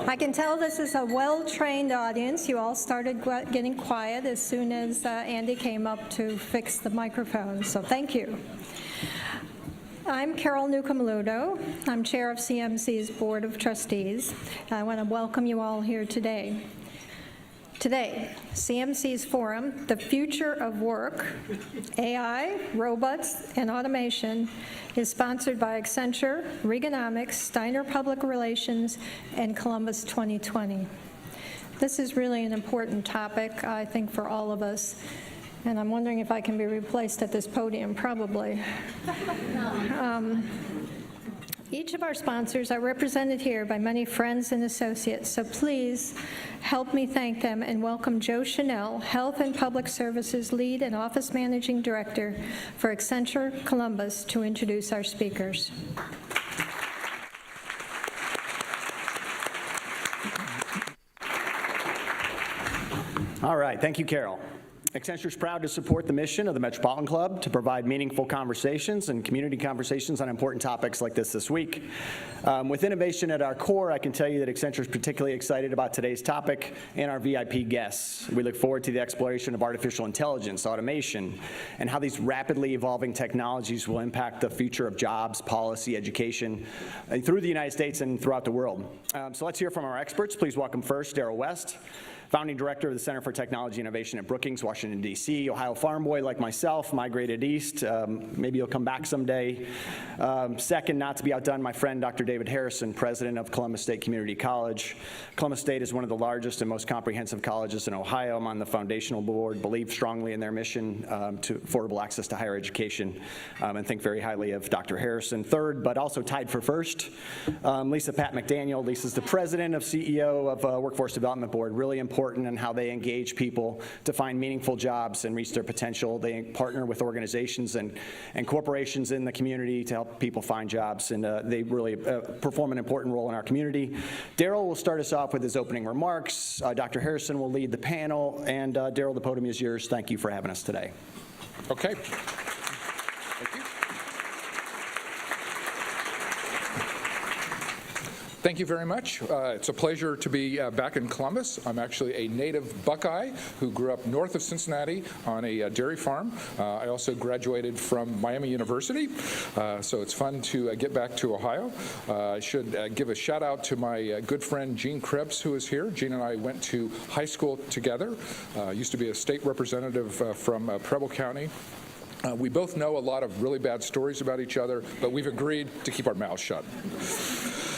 I can tell this is a well-trained audience. You all started getting quiet as soon as Andy came up to fix the microphone, so thank you. I'm Carol Newcomb-Ludo. I'm chair of CMC's Board of Trustees. I want to welcome you all here today. Today, CMC's forum, The Future of Work, AI, Robots, and Automation, is sponsored by Accenture, Reaganomics, Steiner Public Relations, and Columbus 2020. This is really an important topic, I think, for all of us. And I'm wondering if I can be replaced at this podium, probably. Each of our sponsors are represented here by many friends and associates, so please help me thank them and welcome Joe Chanel, Health and Public Services Lead and Office Managing Director for Accenture Columbus, to introduce our speakers. All right, thank you, Carol. Accenture is proud to support the mission of the Metropolitan Club to provide meaningful conversations and community conversations on important topics like this week. With innovation at our core, I can tell you that Accenture is particularly excited about today's topic and our VIP guests. We look forward to the exploration of artificial intelligence, automation, and how these rapidly evolving technologies will impact the future of jobs, policy, education, through the United States and throughout the world. So let's hear from our experts. Please welcome first Darrell West, founding director of the Center for Technology Innovation at Brookings, Washington, D.C., Ohio farm boy like myself, migrated east. Maybe you'll come back someday. Second, not to be outdone, my friend Dr. David Harrison, president of Columbus State Community College. Columbus State is one of the largest and most comprehensive colleges in Ohio. I'm on the foundational board, believe strongly in their mission to affordable access to higher education, and think very highly of Dr. Harrison. Third, but also tied for first, Lisa Patt-McDaniel. Lisa's the president of CEO of Workforce Development Board, really important in how they engage people to find meaningful jobs and reach their potential. They partner with organizations and corporations in the community to help people find jobs, and they really perform an important role in our community. Darrell will start us off with his opening remarks. Dr. Harrison will lead the panel, and Darrell, the podium is yours. Thank you for having us today. Okay. Thank you. Thank you very much. It's a pleasure to be back in Columbus. I'm actually a native Buckeye who grew up north of Cincinnati on a dairy farm. I also graduated from Miami University, so it's fun to get back to Ohio. I should give a shout out to my good friend Gene Krebs, who is here. Gene and I went to high school together. Used to be a state representative from Preble County. We both know a lot of really bad stories about each other, but we've agreed to keep our mouths shut.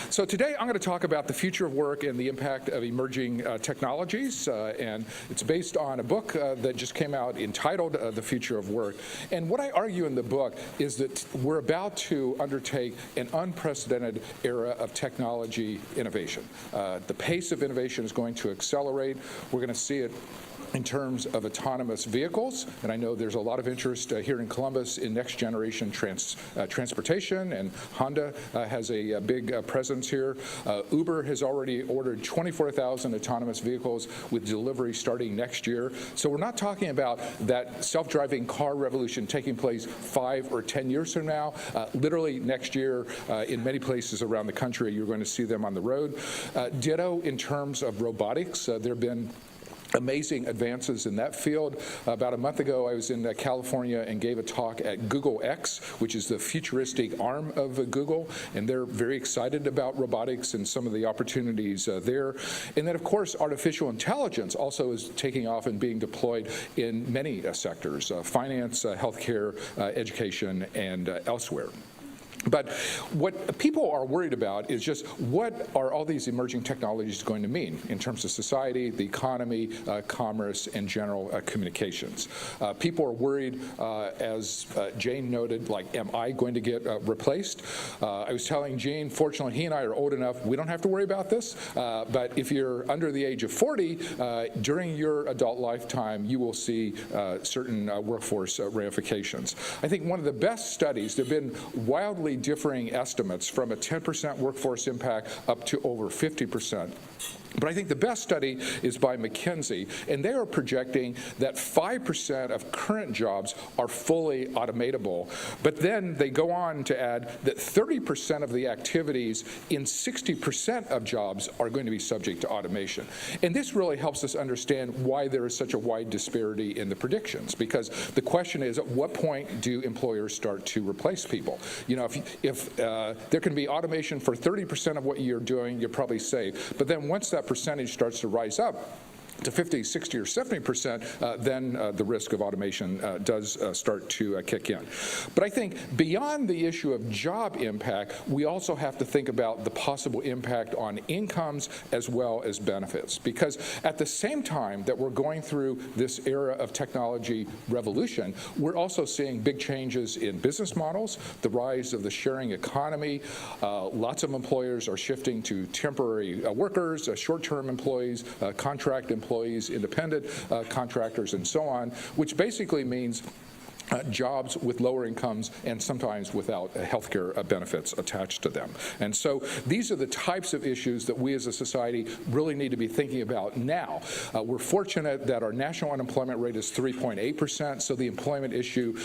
So today I'm going to talk about the future of work and the impact of emerging technologies, and it's based on a book that just came out entitled The Future of Work. And what I argue in the book is that we're about to undertake an unprecedented era of technology innovation. The pace of innovation is going to accelerate. We're going to see it in terms of autonomous vehicles, and I know there's a lot of interest here in Columbus in next generation transportation, and Honda has a big presence here. Uber has already ordered 24,000 autonomous vehicles with delivery starting next year. So we're not talking about that self-driving car revolution taking place 5 or 10 years from now. Literally next year, in many places around the country, you're going to see them on the road. Ditto in terms of robotics. There have been amazing advances in that field. About a month ago, I was in California and gave a talk at Google X, which is the futuristic arm of Google, and they're very excited about robotics and some of the opportunities there. And then, of course, artificial intelligence also is taking off and being deployed in many sectors, finance, healthcare, education, and elsewhere. But what people are worried about is just what are all these emerging technologies going to mean in terms of society, the economy, commerce, and general communications. People are worried, as Jane noted, like, am I going to get replaced? I was telling Jane, fortunately, he and I are old enough, we don't have to worry about this. But if you're under the age of 40, during your adult lifetime, you will see certain workforce ramifications. I think one of the best studies, there have been wildly differing estimates from a 10% workforce impact up to over 50%. But I think the best study is by McKinsey, and they are projecting that 5% of current jobs are fully automatable. But then they go on to add that 30% of the activities in 60% of jobs are going to be subject to automation. And this really helps us understand why there is such a wide disparity in the predictions, because the question is, at what point do employers start to replace people? You know, if there can be automation for 30% of what you're doing, you're probably safe. But then once that percentage starts to rise up to 50, 60, or 70%, then the risk of automation does start to kick in. But I think beyond the issue of job impact, we also have to think about the possible impact on incomes as well as benefits. Because at the same time that we're going through this era of technology revolution, we're also seeing big changes in business models, the rise of the sharing economy. Lots of employers are shifting to temporary workers, short-term employees, contract employees, independent contractors, and so on, which basically means jobs with lower incomes and sometimes without health care benefits attached to them. And so these are the types of issues that we as a society really need to be thinking about now. We're fortunate that our national unemployment rate is 3.8%, so the employment issue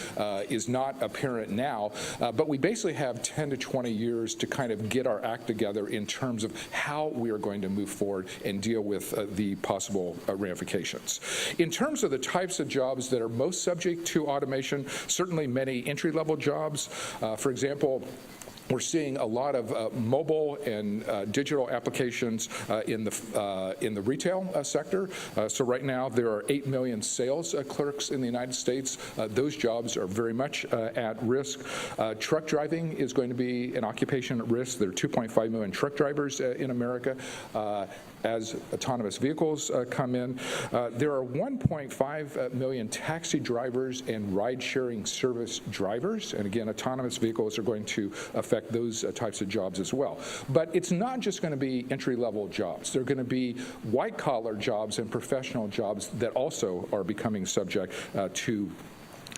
is not apparent now, but we basically have 10 to 20 years to kind of get our act together in terms of how we are going to move forward and deal with the possible ramifications. In terms of the types of jobs that are most subject to automation, certainly many entry-level jobs. For example, we're seeing a lot of mobile and digital applications in the retail sector. So right now there are 8 million sales clerks in the United States. Those jobs are very much at risk. Truck driving is going to be an occupation at risk. There are 2.5 million truck drivers in America. As autonomous vehicles come in. There are 1.5 million taxi drivers and ride-sharing service drivers. And again, autonomous vehicles are going to affect those types of jobs as well. But it's not just going to be entry-level jobs. There are going to be white-collar jobs and professional jobs that also are becoming subject to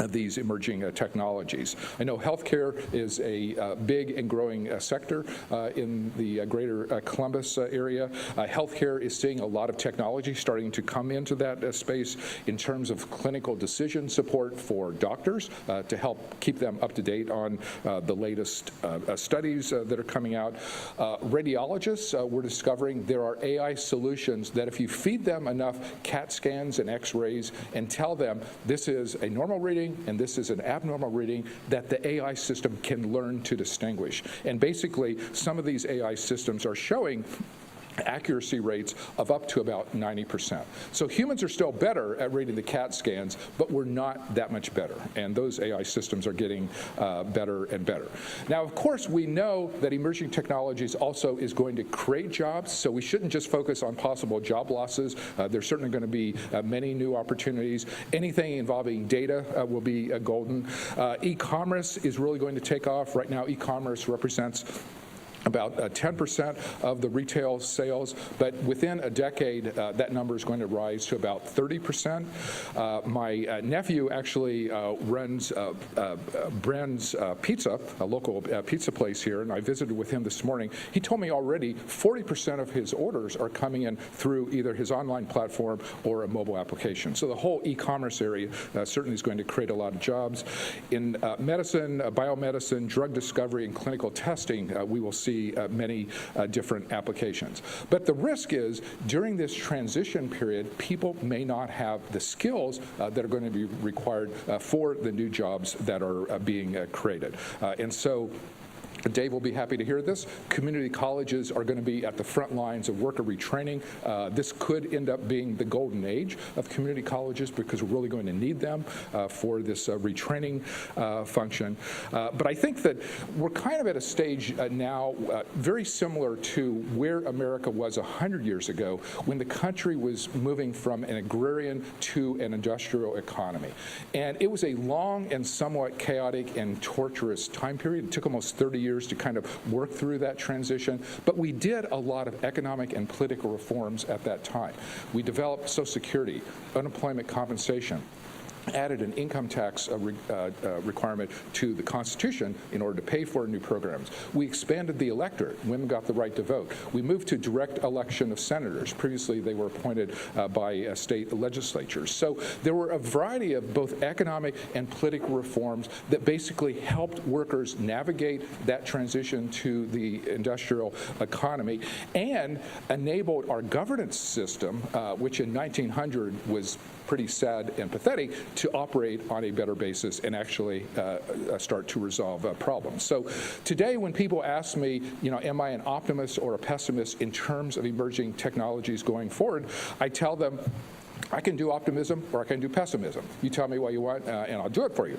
these emerging technologies. I know healthcare is a big and growing sector in the greater Columbus area. Healthcare is seeing a lot of technology starting to come into that space in terms of clinical decision support for doctors to help keep them up to date on the latest studies that are coming out. Radiologists, we're discovering there are AI solutions that if you feed them enough CAT scans and X-rays and tell them this is a normal reading and this is an abnormal reading, that the AI system can learn to distinguish. And basically, some of these AI systems are showing accuracy rates of up to about 90%. So humans are still better at reading the CAT scans, but we're not that much better. And those AI systems are getting better and better. Now, of course, we know that emerging technologies also is going to create jobs, so we shouldn't just focus on possible job losses. There's certainly going to be many new opportunities. Anything involving data will be golden. E-commerce is really going to take off. Right now, e-commerce represents about 10% of the retail sales, but within a decade, that number is going to rise to about 30%. My nephew actually runs Bren's Pizza, a local pizza place here, and I visited with him this morning. He told me already 40% of his orders are coming in through either his online platform or a mobile application. So the whole e-commerce area certainly is going to create a lot of jobs. In medicine, biomedicine, drug discovery, and clinical testing, we will see many different applications. But the risk is, during this transition period, people may not have the skills that are going to be required for the new jobs that are being created. And so Dave will be happy to hear this. Community colleges are going to be at the front lines of worker retraining. This could end up being the golden age of community colleges because we're really going to need them for this retraining function. But I think that we're kind of at a stage now very similar to where America was 100 years ago when the country was moving from an agrarian to an industrial economy. And it was a long and somewhat chaotic and torturous time period. It took almost 30 years to kind of work through that transition, but we did a lot of economic and political reforms at that time. We developed Social Security, unemployment compensation, added an income tax requirement to the Constitution in order to pay for new programs. We expanded the electorate. Women got the right to vote. We moved to direct election of senators. Previously, they were appointed by state legislatures. So there were a variety of both economic and political reforms that basically helped workers navigate that transition to the industrial economy and enabled our governance system, which in 1900 was pretty sad and pathetic, to operate on a better basis and actually start to resolve problems. So today when people ask me, am I an optimist or a pessimist in terms of emerging technologies going forward, I tell them, I can do optimism or I can do pessimism. You tell me what you want and I'll do it for you.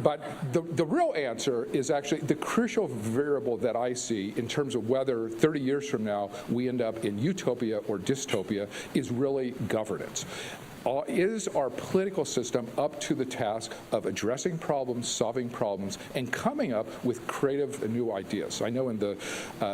But the real answer is actually the crucial variable that I see in terms of whether 30 years from now we end up in utopia or dystopia is really governance. Is our political system up to the task of addressing problems, solving problems, and coming up with creative and new ideas? I know in the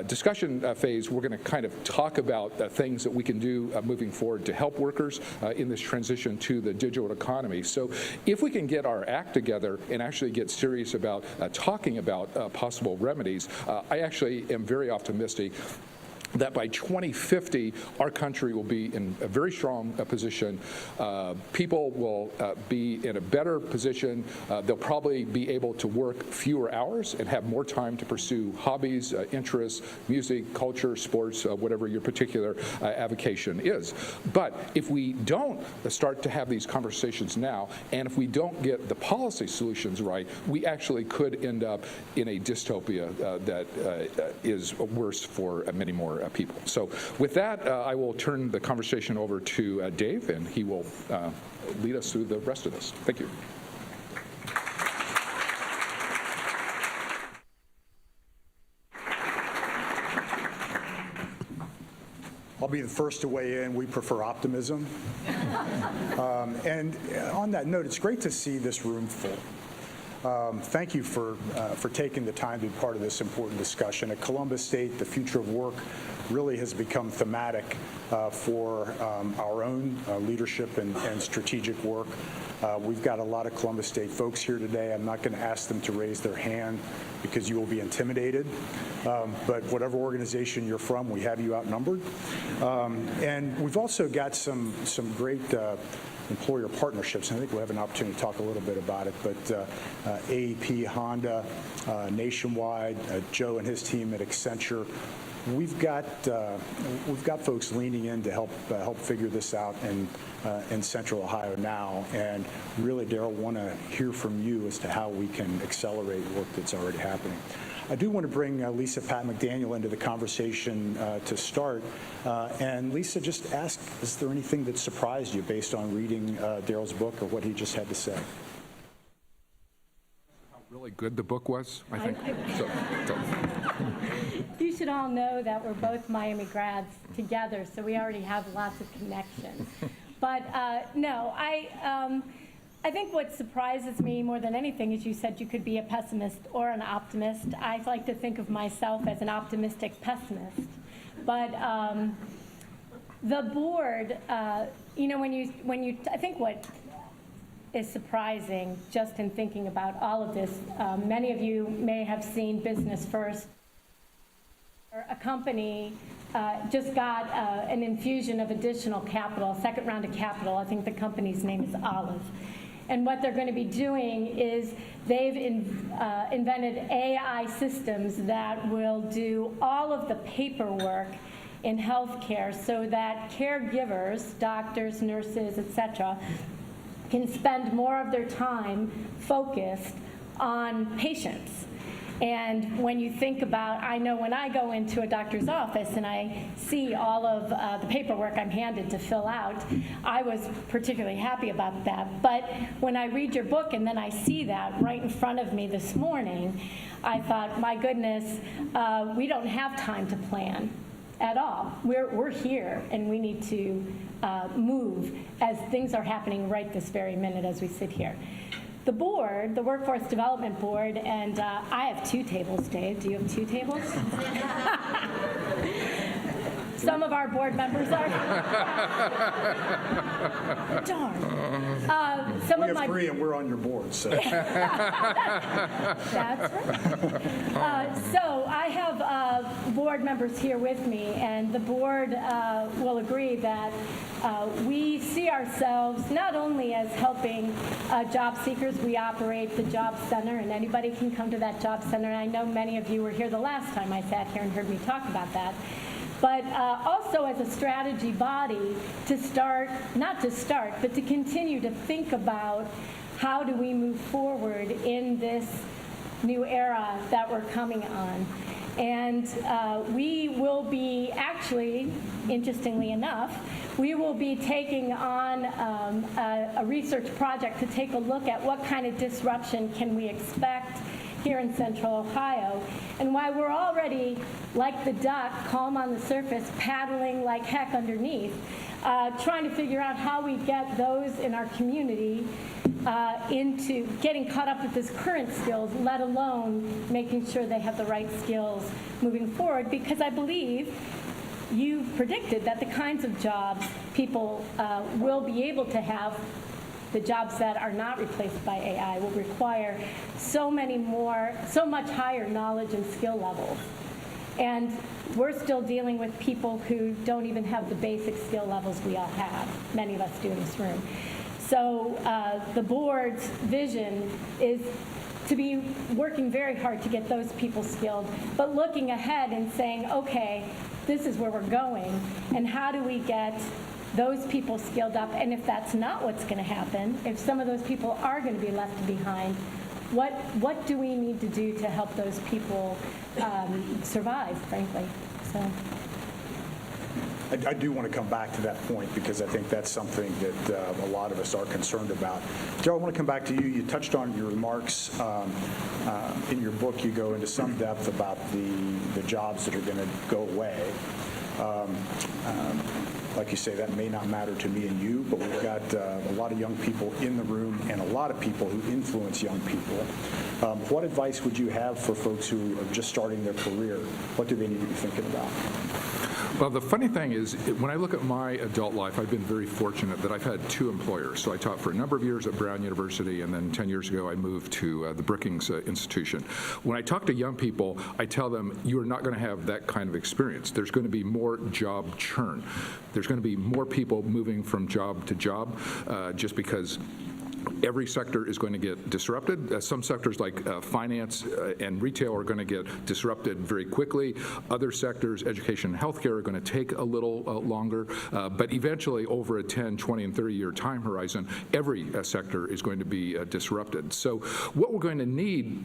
discussion phase, we're going to kind of talk about things that we can do moving forward to help workers in this transition to the digital economy. So if we can get our act together and actually get serious about talking about possible remedies, I actually am very optimistic that by 2050, our country will be in a very strong position. People will be in a better position. They'll probably be able to work fewer hours and have more time to pursue hobbies, interests, music, culture, sports, whatever your particular avocation is. But if we don't start to have these conversations now, and if we don't get the policy solutions right, we actually could end up in a dystopia that is worse for many more people. So with that, I will turn the conversation over to Dave, and he will lead us through the rest of this. Thank you. I'll be the first to weigh in. We prefer optimism. And on that note, it's great to see this room full. Thank you for taking the time to be part of this important discussion. At Columbus State, the future of work really has become thematic for our own leadership and strategic work. We've got a lot of Columbus State folks here today. I'm not going to ask them to raise their hand because you will be intimidated. But whatever organization you're from, we have you outnumbered. And we've also got some great employer partnerships, and I think we'll have an opportunity to talk a little bit about it, but AEP, Honda, Nationwide, Joe and his team at Accenture, we've got folks leaning in to help figure this out in Central Ohio now, and really, Darrell, want to hear from you as to how we can accelerate work that's already happening. I do want to bring Lisa Patt-McDaniel into the conversation to start. And Lisa, just ask, is there anything that surprised you based on reading Darrell's book or what he just had to say? How really good the book was, I think. You should all know that we're both Miami grads together, so we already have lots of connections. But no, I think what surprises me more than anything is you said you could be a pessimist or an optimist. I like to think of myself as an optimistic pessimist. But the board, when you, I think what is surprising just in thinking about all of this, many of you may have seen Business First. A company just got an infusion of additional capital, a second round of capital. I think the company's name is Olive. And what they're going to be doing is they've invented AI systems that will do all of the paperwork in healthcare so that caregivers, doctors, nurses, etc., can spend more of their time focused on patients. And when you think about, I know when I go into a doctor's office and I see all of the paperwork I'm handed to fill out, I was particularly happy about that. But when I read your book and then I see that right in front of me this morning, I thought, my goodness, we don't have time to plan at all. We're here and we need to move as things are happening right this very minute as we sit here. The board, the Workforce Development Board, and I have two tables, Dave. Do you have two tables? Some of our board members are. Darn. Some We of have my 3 and we're on your board, so. That's right. So I have board members here with me, and the board will agree that we see ourselves not only as helping job seekers. We operate the Job Center, and anybody can come to that Job Center. And I know many of you were here the last time I sat here and heard me talk about that. But also as a strategy body to start, not to start, but to continue to think about how do we move forward in this new era that we're coming on. And we will be actually, interestingly enough, we will be taking on a research project to take a look at what kind of disruption can we expect here in Central Ohio, and why we're already, like the duck, calm on the surface, paddling like heck underneath, trying to figure out how we get those in our community into getting caught up with this current skills, let alone making sure they have the right skills moving forward, because I believe you predicted that the kinds of jobs people will be able to have, the jobs that are not replaced by AI, will require so much higher knowledge and skill levels. And we're still dealing with people who don't even have the basic skill levels we all have, many of us do in this room. So the board's vision is to be working very hard to get those people skilled, but looking ahead and saying, okay, this is where we're going, and how do we get those people skilled up? And if that's not what's going to happen, if some of those people are going to be left behind, what do we need to do to help those people survive, frankly? So. I do want to come back to that point because I think that's something that a lot of us are concerned about. Darrell, I want to come back to you. You touched on your remarks. In your book, you go into some depth about the jobs that are going to go away. Like you say, that may not matter to me and you, but we've got a lot of young people in the room and a lot of people who influence young people. What advice would you have for folks who are just starting their career? What do they need to be thinking about? Well, the funny thing is, when I look at my adult life, I've been very fortunate that I've had 2 employers. So I taught for a number of years at Brown University, and then 10 years ago I moved to the Brookings Institute. When I talk to young people, I tell them, you are not going to have that kind of experience. There's going to be more job churn. There's going to be more people moving from job to job just because every sector is going to get disrupted. Some sectors like finance and retail are going to get disrupted very quickly. Other sectors, education and healthcare, are going to take a little longer. But eventually, over a 10, 20, and 30-year time horizon, every sector is going to be disrupted. So what we're going to need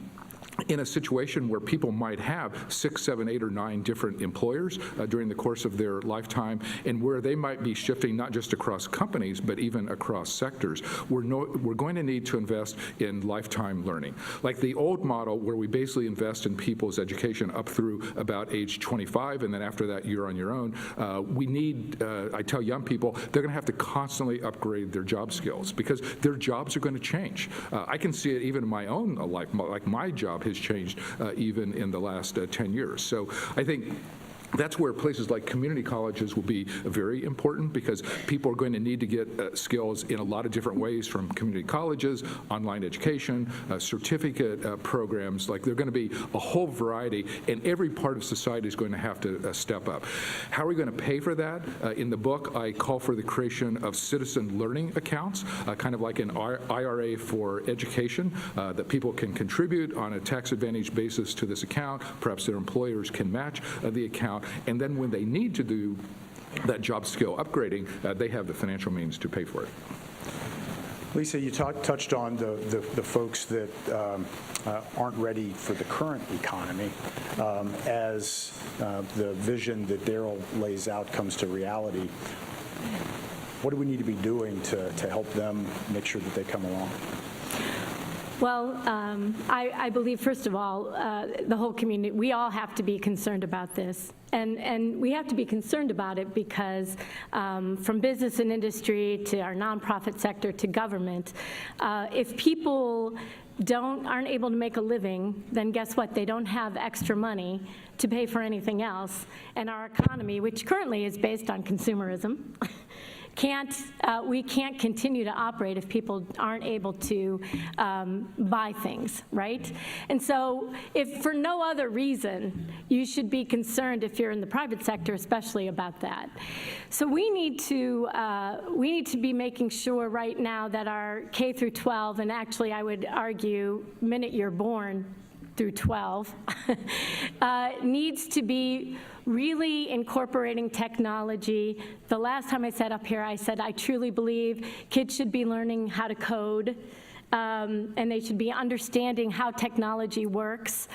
in a situation where people might have 6, 7, 8, or 9 different employers during the course of their lifetime, and where they might be shifting not just across companies, but even across sectors, we're going to need to invest in lifetime learning. Like the old model where we basically invest in people's education up through about age 25, and then after that you're on your own, we need, I tell young people, they're going to have to constantly upgrade their job skills because their jobs are going to change. I can see it even in my own life, like my job has changed even in the last 10 years. So I think that's where places like community colleges will be very important because people are going to need to get skills in a lot of different ways from community colleges, online education, certificate programs. Like they're going to be a whole variety, and every part of society is going to have to step up. How are we going to pay for that? In the book, I call for the creation of citizen learning accounts, kind of like an IRA for education that people can contribute on a tax advantage basis to this account. Perhaps their employers can match the account. And then when they need to do that job skill upgrading, they have the financial means to pay for it. Lisa, you touched on the folks that aren't ready for the current economy. As the vision that Darrell lays out comes to reality, what do we need to be doing to help them make sure that they come along? Well, I believe, first of all, the whole community, we all have to be concerned about this. And we have to be concerned about it because from business and industry to our nonprofit sector to government, if people aren't able to make a living, then guess what? They don't have extra money to pay for anything else. And our economy, which currently is based on consumerism, we can't continue to operate if people aren't able to buy things, right? And so if for no other reason, you should be concerned if you're in the private sector, especially about that. So we need to be making sure right now that our K through 12, and actually I would argue minute you're born through 12, needs to be really incorporating technology. The last time I sat up here, I said I truly believe kids should be learning how to code, and they should be understanding how technology works.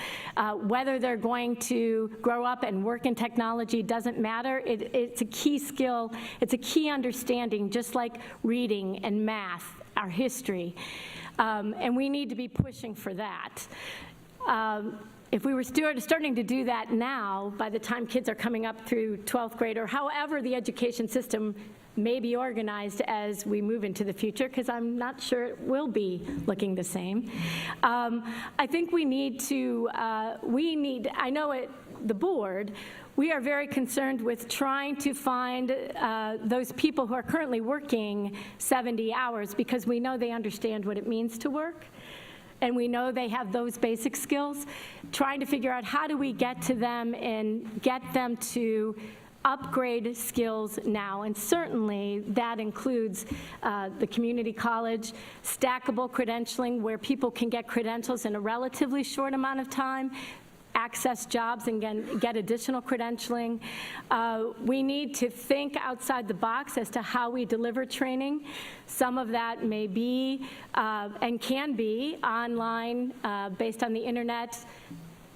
Whether they're going to grow up and work in technology doesn't matter. It's a key skill. It's a key understanding, just like reading and math, our history. And we need to be pushing for that. If we were starting to do that now, by the time kids are coming up through 12th grade, or however the education system may be organized as we move into the future, because I'm not sure it will be looking the same, I think we need to, I know at the board, we are very concerned with trying to find those people who are currently working 70 hours, because we know they understand what it means to work. And we know they have those basic skills, trying to figure out how do we get to them and get them to upgrade skills now. And certainly that includes the community college, stackable credentialing, where people can get credentials in a relatively short amount of time, access jobs and get additional credentialing. We need to think outside the box as to how we deliver training. Some of that may be and can be online based on the internet.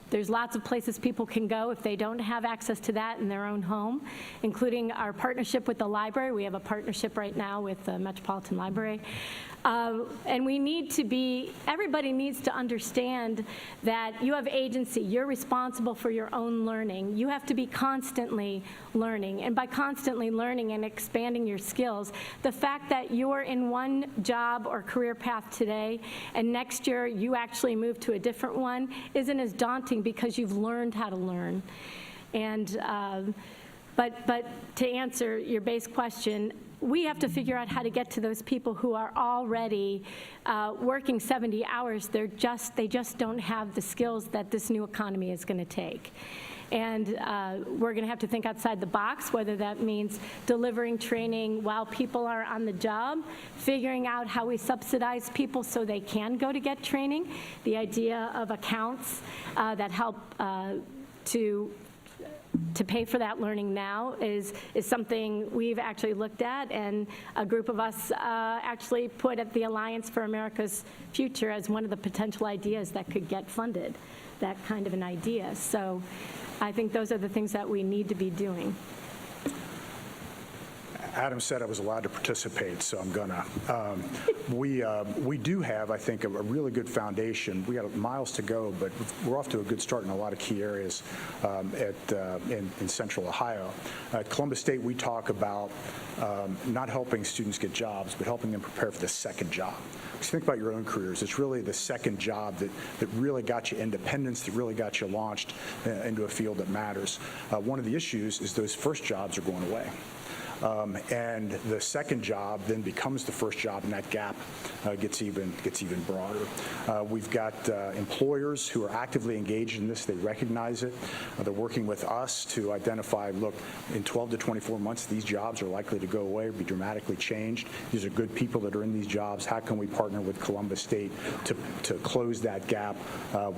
There's lots of places people can go if they don't have access to that in their own home, including our partnership with the library. We have a partnership right now with the Metropolitan Library. And we need to everybody needs to understand that you have agency. You're responsible for your own learning. You have to be constantly learning. And by constantly learning and expanding your skills, the fact that you're in one job or career path today and next year you actually move to a different one isn't as daunting because you've learned how to learn. And but to answer your base question, we have to figure out how to get to those people who are already working 70 hours. They just don't have the skills that this new economy is going to take. And we're going to have to think outside the box, whether that means delivering training while people are on the job, figuring out how we subsidize people so they can go to get training. The idea of accounts that help to pay for that learning now is something we've actually looked at, and a group of us actually put at the Alliance for America's Future as one of the potential ideas that could get funded, that kind of an idea. So I think those are the things that we need to be doing. Adam said I was allowed to participate, so I'm gonna. We do have, I think, a really good foundation. We got miles to go, but we're off to a good start in a lot of key areas in Central Ohio. At Columbus State, we talk about not helping students get jobs, but helping them prepare for the second job. Just think about your own careers. It's really the second job that really got you independence, that really got you launched into a field that matters. One of the issues is those first jobs are going away. And the second job then becomes the first job, and that gap gets even broader. We've got employers who are actively engaged in this. They recognize it. They're working with us to identify, look, in 12 to 24 months, these jobs are likely to go away or be dramatically changed. These are good people that are in these jobs. How can we partner with Columbus State to close that gap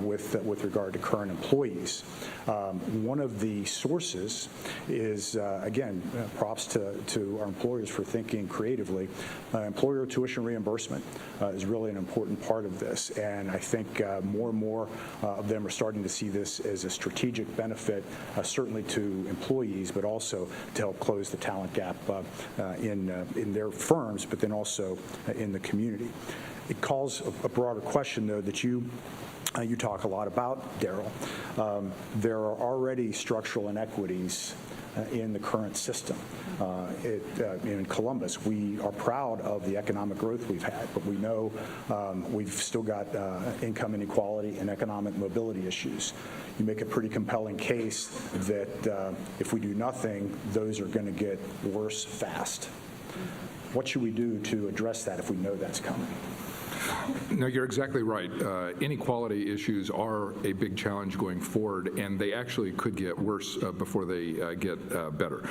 with regard to current employees? One of the sources is, again, props to our employers for thinking creatively. Employer tuition reimbursement is really an important part of this, and I think more and more of them are starting to see this as a strategic benefit, certainly to employees, but also to help close the talent gap in their firms, but then also in the community. It calls a broader question, though, that you talk a lot about, Darrell. There are already structural inequities in the current system. In Columbus, we are proud of the economic growth we've had, but we know we've still got income inequality and economic mobility issues. You make a pretty compelling case that if we do nothing, those are going to get worse fast. What should we do to address that if we know that's coming? No, you're exactly right. Inequality issues are a big challenge going forward, and they actually could get worse before they get better.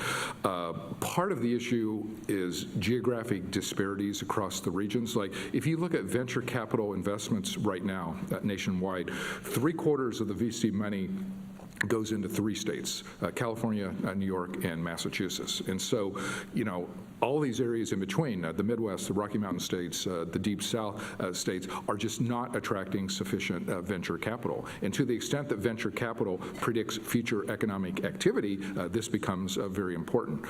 Part of the issue is geographic disparities across the regions. Like, if you look at venture capital investments right now nationwide, 3/4 of the VC money goes into 3 states, California, New York, and Massachusetts. And so, all these areas in between, the Midwest, the Rocky Mountain states, the Deep South states, are just not attracting sufficient venture capital. And to the extent that venture capital predicts future economic activity, this becomes very important.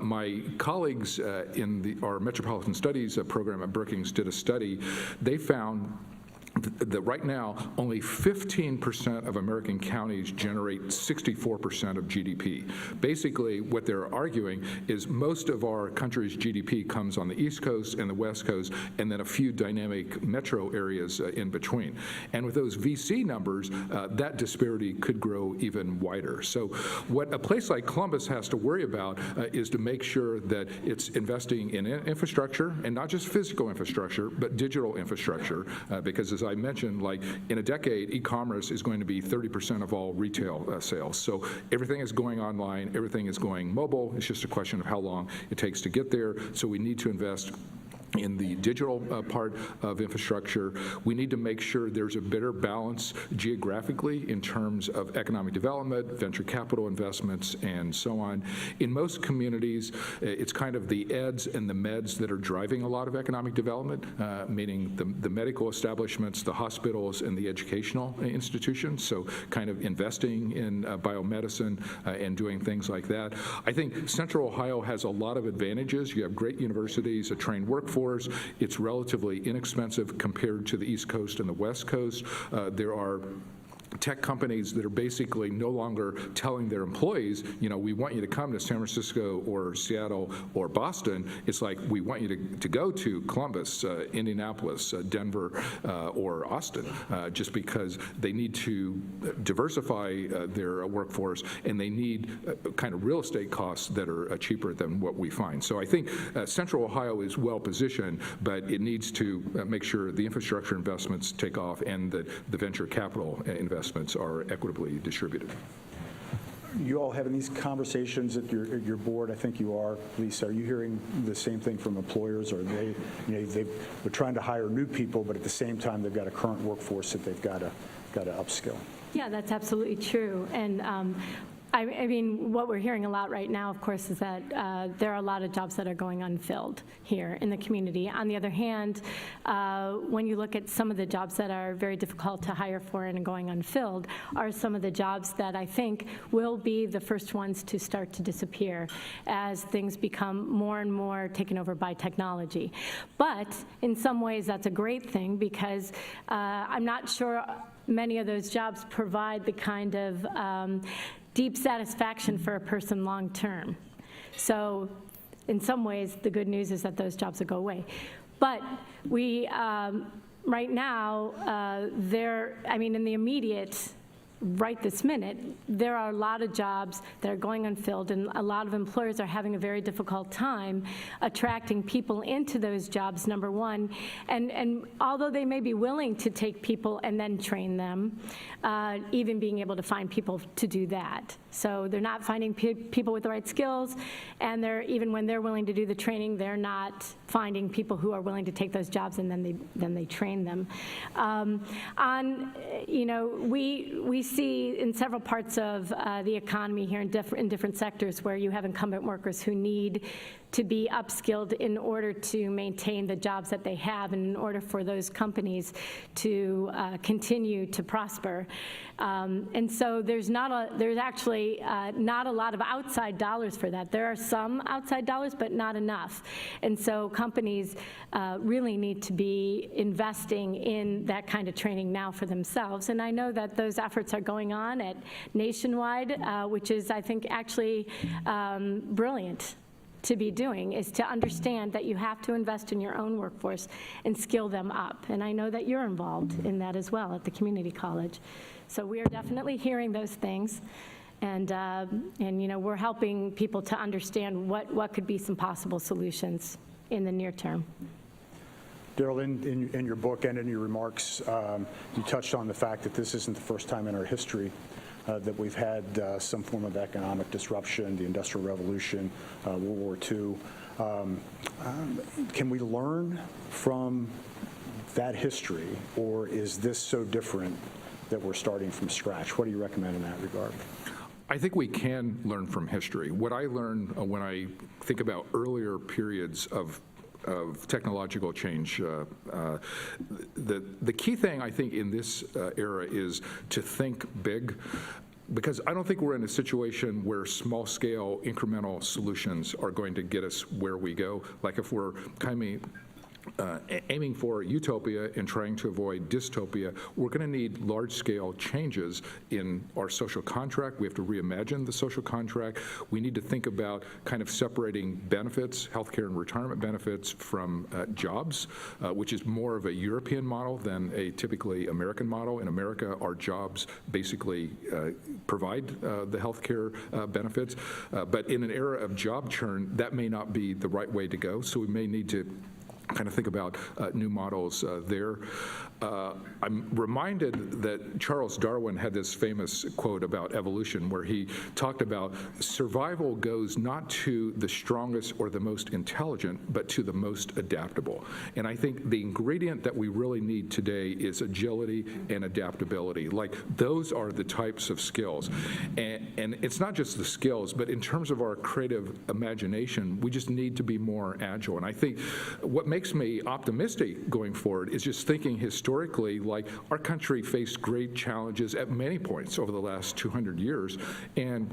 My colleagues in our Metropolitan Studies program at Brookings did a study. They found that right now, only 15% of American counties generate 64% of GDP. Basically, what they're arguing is most of our country's GDP comes on the East Coast and the West Coast, and then a few dynamic metro areas in between. And with those VC numbers, that disparity could grow even wider. So what a place like Columbus has to worry about is to make sure that it's investing in infrastructure, and not just physical infrastructure, but digital infrastructure, because as I mentioned, like in a decade, e-commerce is going to be 30% of all retail sales. So everything is going online, everything is going mobile. It's just a question of how long it takes to get there. So we need to invest in the digital part of infrastructure. We need to make sure there's a better balance geographically in terms of economic development, venture capital investments, and so on. In most communities, it's kind of the eds and the meds that are driving a lot of economic development, meaning the medical establishments, the hospitals, and the educational institutions, so kind of investing in biomedicine and doing things like that. I think Central Ohio has a lot of advantages. You have great universities, a trained workforce. It's relatively inexpensive compared to the East Coast and the West Coast. There are tech companies that are basically no longer telling their employees, we want you to come to San Francisco or Seattle or Boston. It's like, we want you to go to Columbus, Indianapolis, Denver, or Austin, just because they need to diversify their workforce, and they need kind of real estate costs that are cheaper than what we find. So I think Central Ohio is well positioned, but it needs to make sure the infrastructure investments take off and that the venture capital investments are equitably distributed. You all having these conversations at your board? I think you are, Lisa. Are you hearing the same thing from employers? Or they're trying to hire new people, but at the same time they've got a current workforce that they've got to upskill? Yeah, that's absolutely true. And I mean, what we're hearing a lot right now, of course, is that there are a lot of jobs that are going unfilled here in the community. On the other hand, when you look at some of the jobs that are very difficult to hire for and going unfilled, are some of the jobs that I think will be the first ones to start to disappear as things become more and more taken over by technology. But in some ways, that's a great thing, because I'm not sure many of those jobs provide the kind of deep satisfaction for a person long term. So in some ways, the good news is that those jobs will go away. But we, right now, in the immediate, right this minute, there are a lot of jobs that are going unfilled, and a lot of employers are having a very difficult time attracting people into those jobs, number one. And although they may be willing to take people and then train them, even being able to find people to do that. So they're not finding people with the right skills, and even when they're willing to do the training, they're not finding people who are willing to take those jobs, and then they train them. We see in several parts of the economy here in different sectors where you have incumbent workers who need to be upskilled in order to maintain the jobs that they have and in order for those companies to continue to prosper. And so there's actually not a lot of outside dollars for that. There are some outside dollars, but not enough. And so companies really need to be investing in that kind of training now for themselves. And I know that those efforts are going on at Nationwide, which is, I think, actually brilliant to be doing, is to understand that you have to invest in your own workforce and skill them up. And I know that you're involved in that as well at the community college. So we are definitely hearing those things. And you know, we're helping people to understand what could be some possible solutions in the near term. Darrell, in your book and in your remarks, you touched on the fact that this isn't the first time in our history that we've had some form of economic disruption, the Industrial Revolution, World War II. Can we learn from that history, or is this so different that we're starting from scratch? What do you recommend in that regard? I think we can learn from history. What I learned when I think about earlier periods of technological change, the key thing I think in this era is to think big, because I don't think we're in a situation where small-scale incremental solutions are going to get us where we go. Like if we're aiming for utopia and trying to avoid dystopia, we're going to need large-scale changes in our social contract. We have to reimagine the social contract. We need to think about kind of separating benefits, healthcare and retirement benefits, from jobs, which is more of a European model than a typically American model. In America, our jobs basically provide the healthcare benefits. But in an era of job churn, that may not be the right way to go. So we may need to kind of think about new models there. I'm reminded that Charles Darwin had this famous quote about evolution where he talked about survival goes not to the strongest or the most intelligent, but to the most adaptable. And I think the ingredient that we really need today is agility and adaptability. Like, those are the types of skills. And it's not just the skills, but in terms of our creative imagination, we just need to be more agile. And I think what makes me optimistic going forward is just thinking historically, like, our country faced great challenges at many points over the last 200 years, and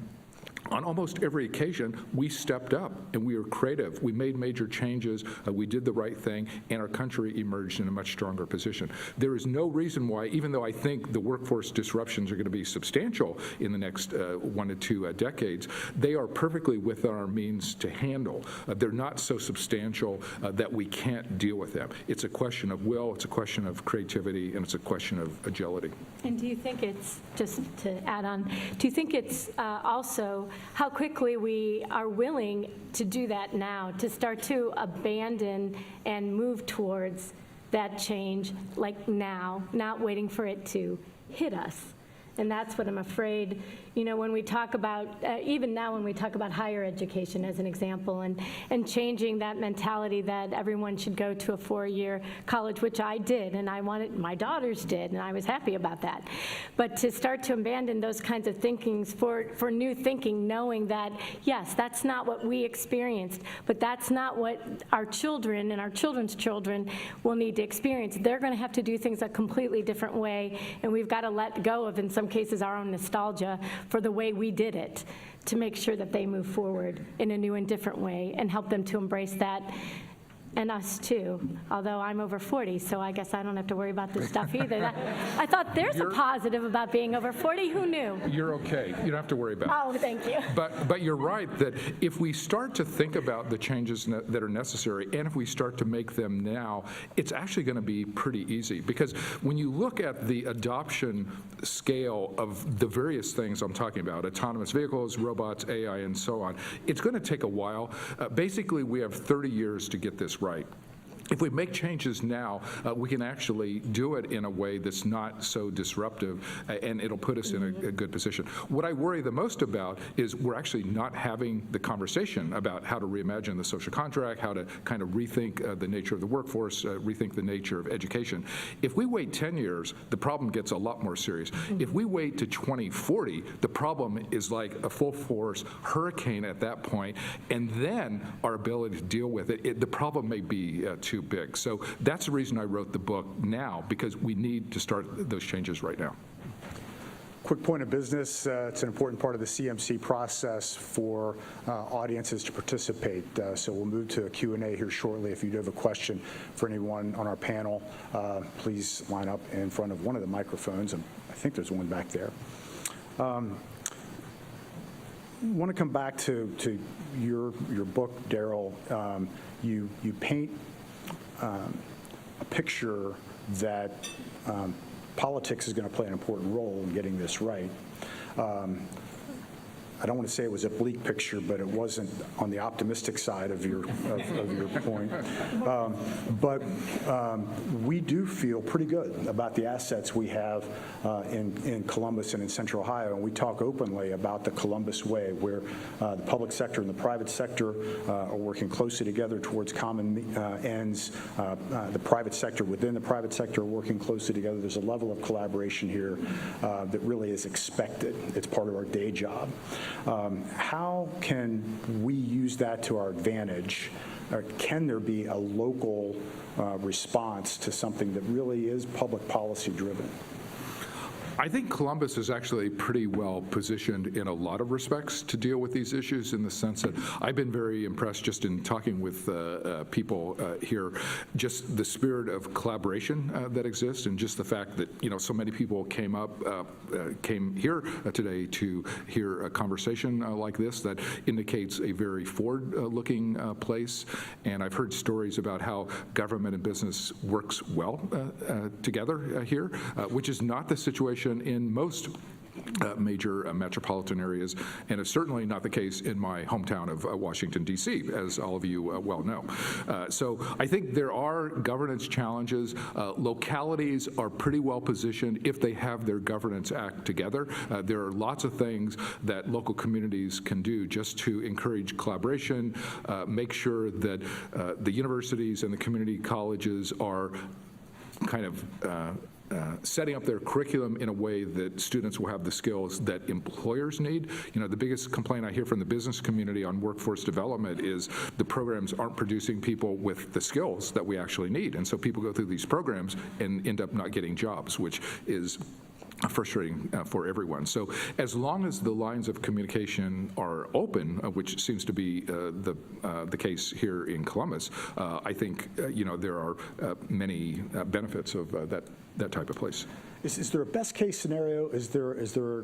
on almost every occasion, we stepped up and we were creative. We made major changes, we did the right thing, and our country emerged in a much stronger position. There is no reason why, even though I think the workforce disruptions are going to be substantial in the next 1 to 2 decades, they are perfectly within our means to handle. They're not so substantial that we can't deal with them. It's a question of will, it's a question of creativity, and it's a question of agility. And do you think it's, just to add on, do you think it's also how quickly we are willing to do that now, to start to abandon and move towards that change, like now, not waiting for it to hit us? And that's what I'm afraid, you know, when we talk about, even now when we talk about higher education as an example, and changing that mentality that everyone should go to a 4-year college, which I did, and I wanted, my daughters did, and I was happy about that. But to start to abandon those kinds of thinkings for new thinking, knowing that, yes, that's not what we experienced, but that's not what our children and our children's children will need to experience. They're going to have to do things a completely different way, and we've got to let go of, in some cases, our own nostalgia for the way we did it, to make sure that they move forward in a new and different way and help them to embrace that, and us too, although I'm over 40, so I guess I don't have to worry about this stuff either. I thought there's a positive about being over 40. Who knew? You're okay. You don't have to worry about it. Oh, thank you. But you're right that if we start to think about the changes that are necessary, and if we start to make them now, it's actually going to be pretty easy. Because when you look at the adoption scale of the various things I'm talking about, autonomous vehicles, robots, AI, and so on, it's going to take a while. Basically, we have 30 years to get this right. if we make changes now, we can actually do it in a way that's not so disruptive, and it'll put us in a good position. What I worry the most about is we're actually not having the conversation about how to reimagine the social contract, how to kind of rethink the nature of the workforce, rethink the nature of education. If we wait 10 years, the problem gets a lot more serious. If we wait to 2040, the problem is like a full-force hurricane at that point, and then our ability to deal with it, the problem may be too big. So that's the reason I wrote the book now, because we need to start those changes right now. Quick point of business, it's an important part of the CMC process for audiences to participate. So we'll move to a Q&A here shortly. If you do have a question for anyone on our panel, please line up in front of one of the microphones. And I think there's one back there. I want to come back to your book, Darrell. You paint a picture that politics is going to play an important role in getting this right. I don't want to say it was a bleak picture, but it wasn't on the optimistic side of your point. But we do feel pretty good about the assets we have in Columbus and in Central Ohio, and we talk openly about the Columbus way, where the public sector and the private sector are working closely together towards common ends. The private sector within the private sector are working closely together. There's a level of collaboration here that really is expected. It's part of our day job. How can we use that to our advantage? Or can there be a local response to something that really is public policy driven? I think Columbus is actually pretty well positioned in a lot of respects to deal with these issues, in the sense that I've been very impressed just in talking with people here, just the spirit of collaboration that exists, and just the fact that, you know, so many people came here today to hear a conversation like this that indicates a very forward-looking place. And I've heard stories about how government and business works well together here, which is not the situation in most major metropolitan areas, and it's certainly not the case in my hometown of Washington, D.C., as all of you well know. So I think there are governance challenges. Localities are pretty well positioned if they have their governance act together. There are lots of things that local communities can do just to encourage collaboration, make sure that the universities and the community colleges are kind of setting up their curriculum in a way that students will have the skills that employers need. You know, the biggest complaint I hear from the business community on workforce development is the programs aren't producing people with the skills that we actually need. And so people go through these programs and end up not getting jobs, which is frustrating for everyone. So as long as the lines of communication are open, which seems to be the case here in Columbus, I think you know, there are many benefits of that type of place. Is there a best case scenario? Is there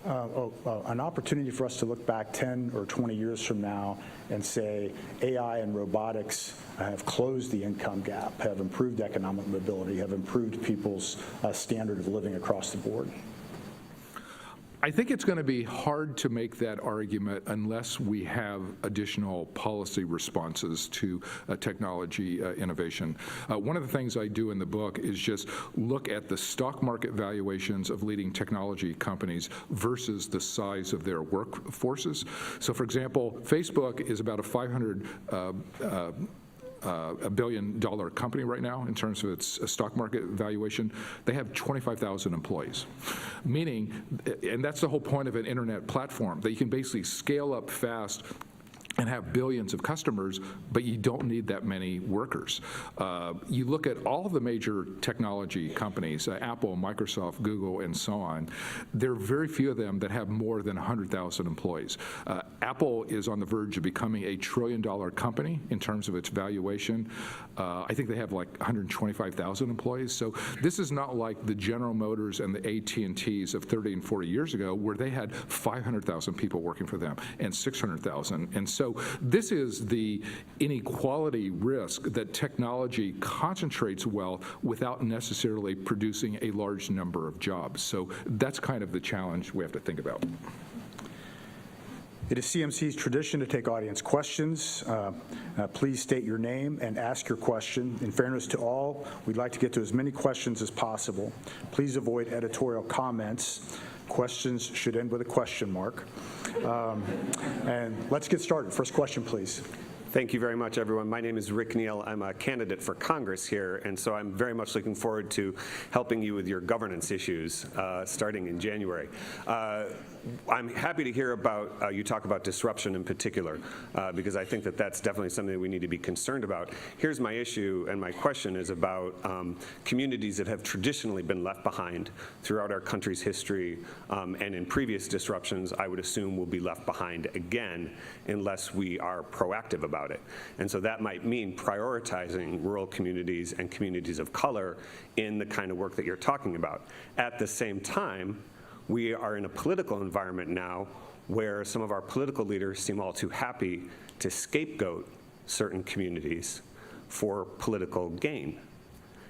an opportunity for us to look back 10 or 20 years from now and say AI and robotics have closed the income gap, have improved economic mobility, have improved people's standard of living across the board? I think it's going to be hard to make that argument unless we have additional policy responses to technology innovation. One of the things I do in the book is just look at the stock market valuations of leading technology companies versus the size of their workforces. So, for example, Facebook is about a $1 billion company right now in terms of its stock market valuation. They have 25,000 employees, meaning, and that's the whole point of an internet platform, that you can basically scale up fast and have billions of customers, but you don't need that many workers. You look at all of the major technology companies, Apple, Microsoft, Google, and so on, there are very few of them that have more than 100,000 employees. Apple is on the verge of becoming a $1 trillion company in terms of its valuation. I think they have like 125,000 employees. So this is not like the General Motors and the AT&Ts of 30 and 40 years ago, where they had 500,000 people working for them and 600,000. And so this is the inequality risk that technology concentrates wealth without necessarily producing a large number of jobs. So that's kind of the challenge we have to think about. It is CMC's tradition to take audience questions. Please state your name and ask your question. In fairness to all, we'd like to get to as many questions as possible. Please avoid editorial comments. Questions should end with a question mark. And let's get started. First question, please. Thank you very much, everyone. My name is Rick Neal. I'm a candidate for Congress here, and so I'm very much looking forward to helping you with your governance issues starting in January. I'm happy to hear about, you talk about disruption in particular, because I think that that's definitely something that we need to be concerned about. Here's my issue, and my question is about communities that have traditionally been left behind throughout our country's history, and in previous disruptions, I would assume will be left behind again unless we are proactive about it. And so that might mean prioritizing rural communities and communities of color in the kind of work that you're talking about. At the same time, we are in a political environment now where some of our political leaders seem all too happy to scapegoat certain communities for political gain.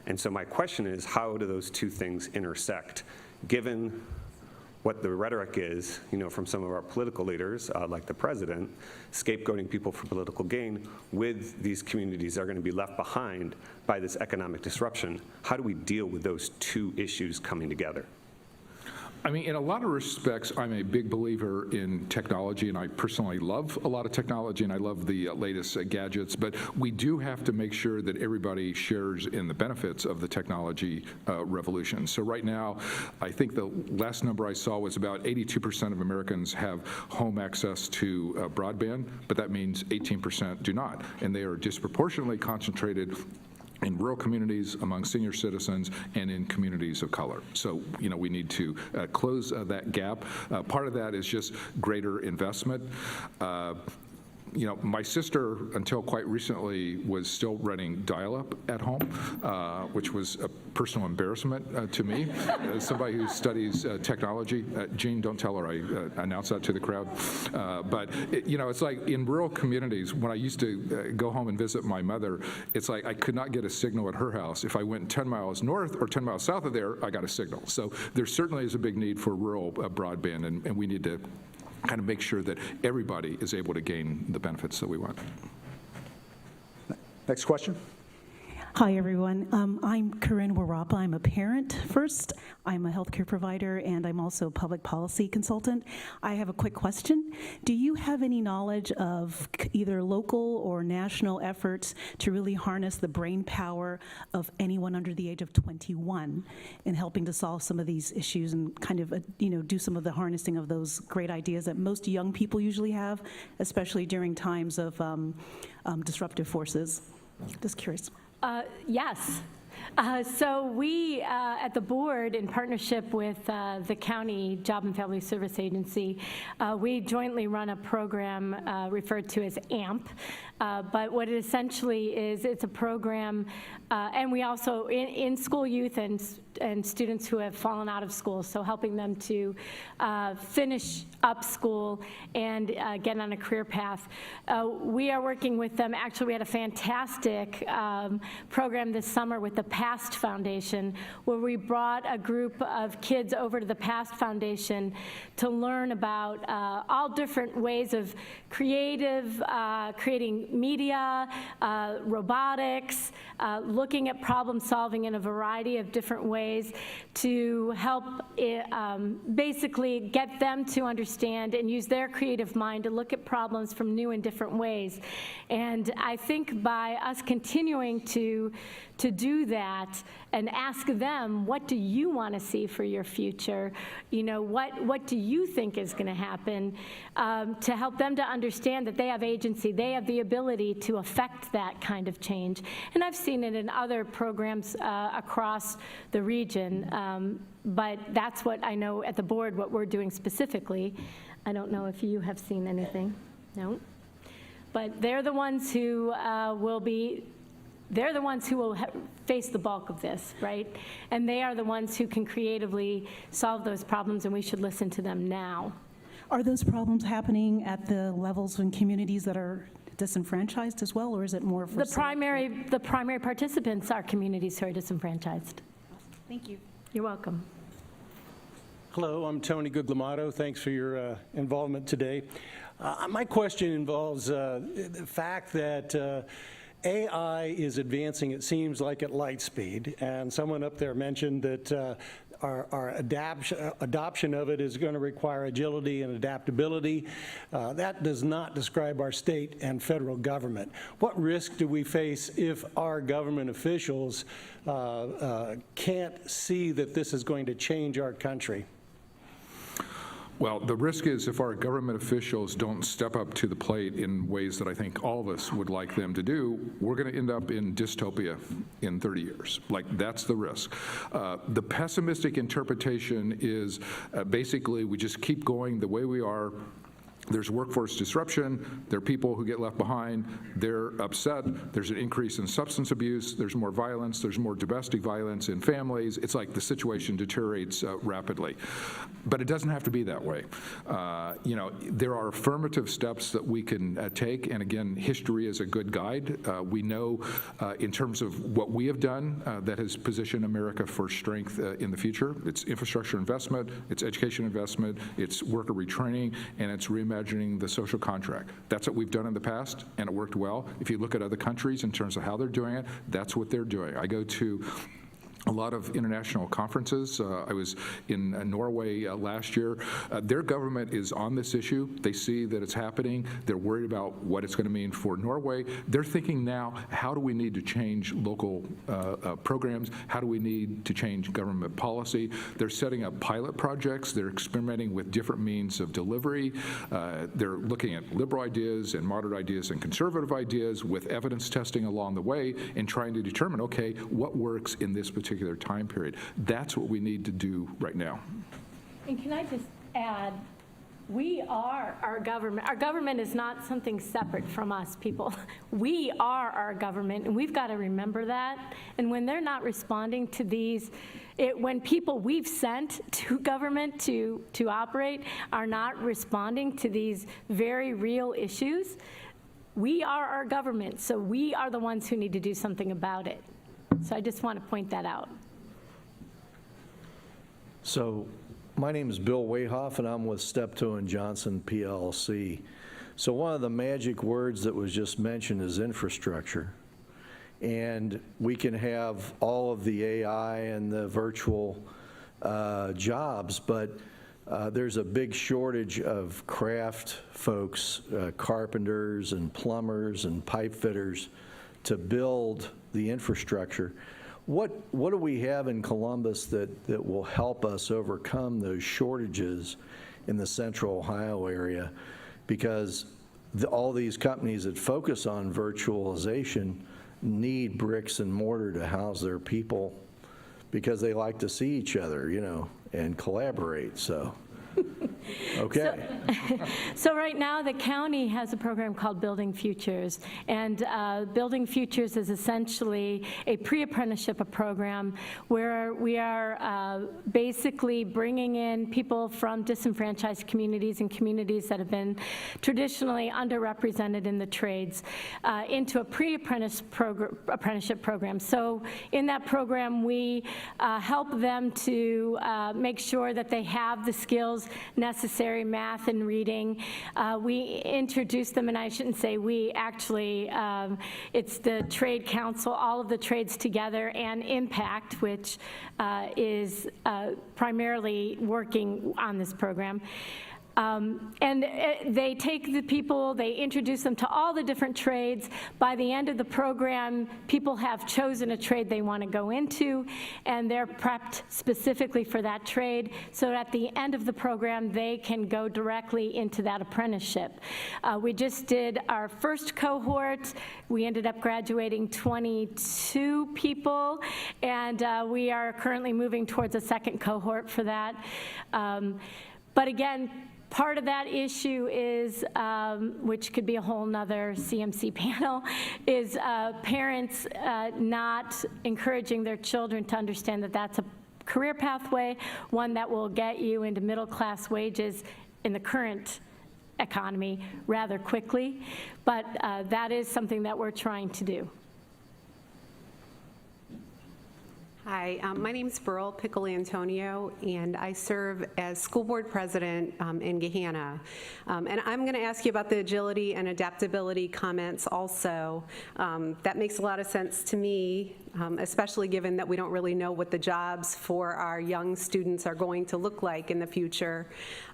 And so my question is, how do those two things intersect, given what the rhetoric is, from some of our political leaders, like the president, scapegoating people for political gain with these communities that are going to be left behind by this economic disruption? How do we deal with those two issues coming together? I mean, in a lot of respects, I'm a big believer in technology, and I personally love a lot of technology, and I love the latest gadgets, but we do have to make sure that everybody shares in the benefits of the technology revolution. So right now, I think the last number I saw was about 82% of Americans have home access to broadband, but that means 18% do not, and they are disproportionately concentrated in rural communities, among senior citizens, and in communities of color. So, we need to close that gap. Part of that is just greater investment. My sister, until quite recently, was still running dial-up at home, which was a personal embarrassment to me, as somebody who studies technology. Jean, don't tell her I announced that to the crowd. But, it's like in rural communities, when I used to go home and visit my mother, it's like I could not get a signal at her house. If I went 10 miles north or 10 miles south of there, I got a signal. So there certainly is a big need for rural broadband, and we need to kind of make sure that everybody is able to gain the benefits that we want. Next question. Hi, everyone. I'm Corinne Warapa. I'm a parent first. I'm a healthcare provider, and I'm also a public policy consultant. I have a quick question. Do you have any knowledge of either local or national efforts to really harness the brain power of anyone under the age of 21 in helping to solve some of these issues and kind of, do some of the harnessing of those great ideas that most young people usually have, especially during times of disruptive forces? Just curious. Yes. So we, at the board, in partnership with the County Job and Family Service Agency, we jointly run a program referred to as AMP. But what it essentially is, it's a program, and we also, in school youth and students who have fallen out of school, so helping them to finish up school and get on a career path. We are working with them. Actually, we had a fantastic program this summer with the PAST Foundation, where we brought a group of kids over to the PAST Foundation to learn about all different ways of creating media, robotics, looking at problem solving in a variety of different ways to help basically get them to understand and use their creative mind to look at problems from new and different ways. And I think by us continuing to do that and ask them, what do you want to see for your future? What do you think is going to happen? To help them to understand that they have agency, they have the ability to affect that kind of change. And I've seen it in other programs across the region, but that's what I know at the board, what we're doing specifically. I don't know if you have seen anything. No? But they're the ones who will face the bulk of this, right? And they are the ones who can creatively solve those problems, and we should listen to them now. Are those problems happening at the levels in communities that are disenfranchised as well, or is it more for the primary participants are communities who are disenfranchised? Thank you. You're welcome. Hello, I'm Tony Guglielmato. Thanks for your involvement today. My question involves the fact that AI is advancing, it seems like, at light speed, and someone up there mentioned that our adoption of it is going to require agility and adaptability. That does not describe our state and federal government. What risk do we face if our government officials can't see that this is going to change our country? Well, the risk is if our government officials don't step up to the plate in ways that I think all of us would like them to do, we're going to end up in dystopia in 30 years. Like, that's the risk. The pessimistic interpretation is basically we just keep going the way we are. There's workforce disruption, there are people who get left behind, they're upset, there's an increase in substance abuse, there's more violence, there's more domestic violence in families. It's like the situation deteriorates rapidly. But it doesn't have to be that way. There are affirmative steps that we can take, and again, history is a good guide. We know in terms of what we have done that has positioned America for strength in the future. It's infrastructure investment, it's education investment, it's worker retraining, and it's reimagining the social contract. That's what we've done in the past, and it worked well. If you look at other countries in terms of how they're doing it, that's what they're doing. I go to a lot of international conferences. I was in Norway last year. Their government is on this issue. They see that it's happening. They're worried about what it's going to mean for Norway. They're thinking now, how do we need to change local programs? How do we need to change government policy? They're setting up pilot projects. They're experimenting with different means of delivery. They're looking at liberal ideas and moderate ideas and conservative ideas with evidence testing along the way and trying to determine, okay, what works in this particular time period. That's what we need to do right now. And can I just add, we are our government. Our government is not something separate from us, people. We are our government, and we've got to remember that. And when they're not responding to these, when people we've sent to government to operate are not responding to these very real issues, we are our government, so we are the ones who need to do something about it. So I just want to point that out. So my name is Bill Wayhoff, and I'm with Steptoe & Johnson, PLC. So one of the magic words that was just mentioned is infrastructure. And we can have all of the AI and the virtual jobs, but there's a big shortage of craft folks, carpenters and plumbers and pipe fitters to build the infrastructure. What do we have in Columbus that will help us overcome those shortages in the central Ohio area? Because all these companies that focus on virtualization need bricks and mortar to house their people because they like to see each other, and collaborate. So. Okay. So right now, the county has a program called Building Futures, and Building Futures is essentially a pre-apprenticeship program where we are basically bringing in people from disenfranchised communities and communities that have been traditionally underrepresented in the trades into a apprenticeship program. So in that program, we help them to make sure that they have the skills necessary, math and reading. We introduce them, and I shouldn't say we, actually, it's the Trade Council, all of the trades together, and Impact, which is primarily working on this program. And they take the people, they introduce them to all the different trades. By the end of the program, people have chosen a trade they want to go into, and they're prepped specifically for that trade, so at the end of the program, they can go directly into that apprenticeship. We just did our first cohort. We ended up graduating 22 people, and we are currently moving towards a second cohort for that. But again, part of that issue is, which could be a whole nother CMC panel, is parents not encouraging their children to understand that that's a career pathway, one that will get you into middle-class wages in the current economy rather quickly. But that is something that we're trying to do. Hi, my name's Burl Pickle Antonio, and I serve as school board president in Gahanna. And I'm going to ask you about the agility and adaptability comments also. That makes a lot of sense to me, especially given that we don't really know what the jobs for our young students are going to look like in the future.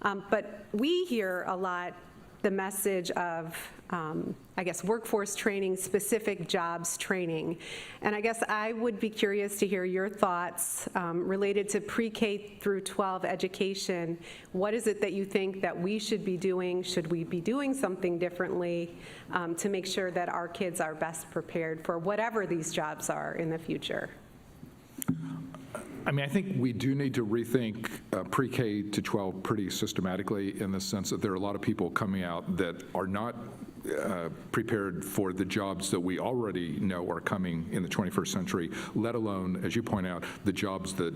But we hear a lot the message of, I guess, workforce training, specific jobs training. And I guess I would be curious to hear your thoughts related to pre-K through 12 education. What is it that you think that we should be doing? Should we be doing something differently to make sure that our kids are best prepared for whatever these jobs are in the future? I mean, I think we do need to rethink pre-K to 12 pretty systematically, in the sense that there are a lot of people coming out that are not prepared for the jobs that we already know are coming in the 21st century, let alone, as you point out, the jobs that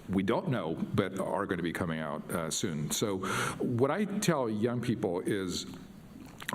we don't know but are going to be coming out soon. So what I tell young people is,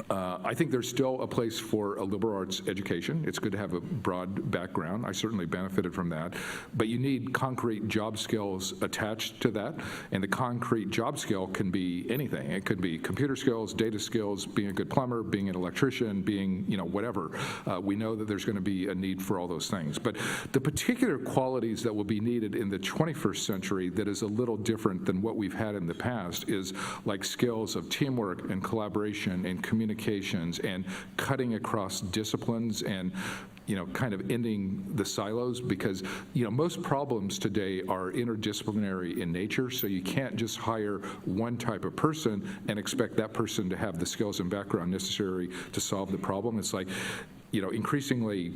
I think there's still a place for a liberal arts education. It's good to have a broad background. I certainly benefited from that. But you need concrete job skills attached to that. And the concrete job skill can be anything. It could be computer skills, data skills, being a good plumber, being an electrician, being, whatever. We know that there's going to be a need for all those things. But the particular qualities that will be needed in the 21st century that is a little different than what we've had in the past is like skills of teamwork and collaboration and communications and cutting across disciplines and kind of ending the silos, because most problems today are interdisciplinary in nature, so you can't just hire one type of person and expect that person to have the skills and background necessary to solve the problem. It's like, increasingly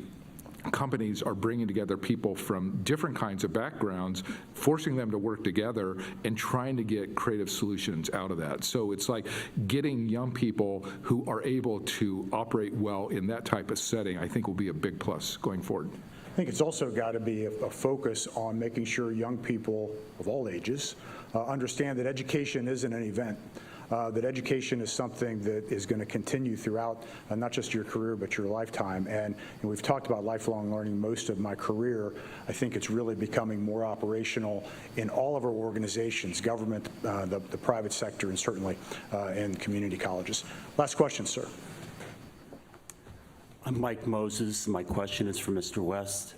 companies are bringing together people from different kinds of backgrounds, forcing them to work together and trying to get creative solutions out of that. So it's like getting young people who are able to operate well in that type of setting, I think will be a big plus going forward. I think it's also got to be a focus on making sure young people of all ages understand that education isn't an event. That education is something that is going to continue throughout not just your career, but your lifetime. And we've talked about lifelong learning most of my career. I think it's really becoming more operational in all of our organizations, government, the private sector, and certainly in community colleges. Last question, sir. I'm Mike Moses. My question is for Mr. West.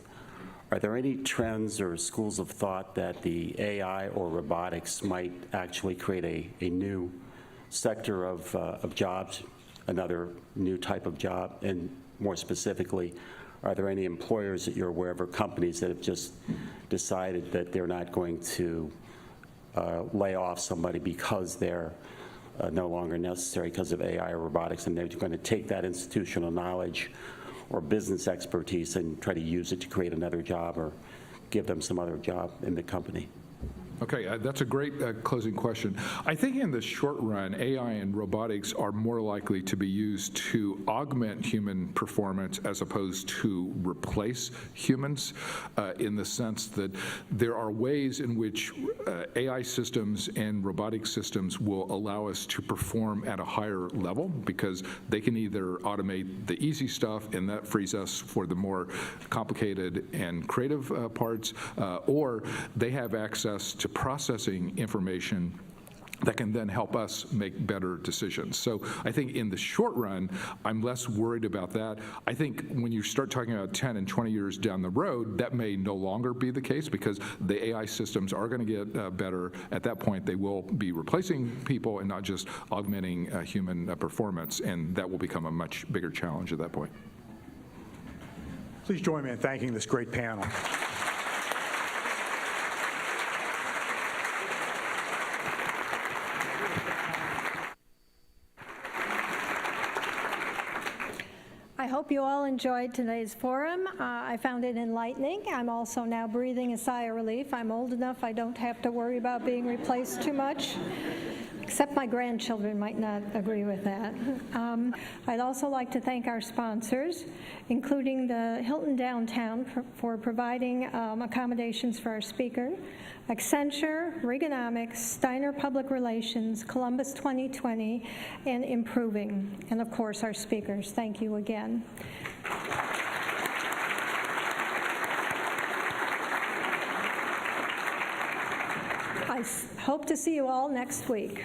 Are there any trends or schools of thought that the AI or robotics might actually create a new sector of jobs, another new type of job? And more specifically, are there any employers that you're aware of or companies that have just decided that they're not going to lay off somebody because they're no longer necessary because of AI or robotics, and they're going to take that institutional knowledge or business expertise and try to use it to create another job or give them some other job in the company? Okay, that's a great closing question. I think in the short run, AI and robotics are more likely to be used to augment human performance as opposed to replace humans, in the sense that there are ways in which AI systems and robotic systems will allow us to perform at a higher level, because they can either automate the easy stuff, and that frees us for the more complicated and creative parts, or they have access to processing information that can then help us make better decisions. So I think in the short run, I'm less worried about that. I think when you start talking about 10 and 20 years down the road, that may no longer be the case, because the AI systems are going to get better. At that point, they will be replacing people and not just augmenting human performance, and that will become a much bigger challenge at that point. Please join me in thanking this great panel. I hope you all enjoyed today's forum. I found it enlightening. I'm also now breathing a sigh of relief. I'm old enough I don't have to worry about being replaced too much, except my grandchildren might not agree with that. I'd also like to thank our sponsors, including the Hilton Downtown for providing accommodations for our speaker, Accenture, Reaganomics, Steiner Public Relations, Columbus 2020, and Improving, and of course our speakers. Thank you again. I hope to see you all next week.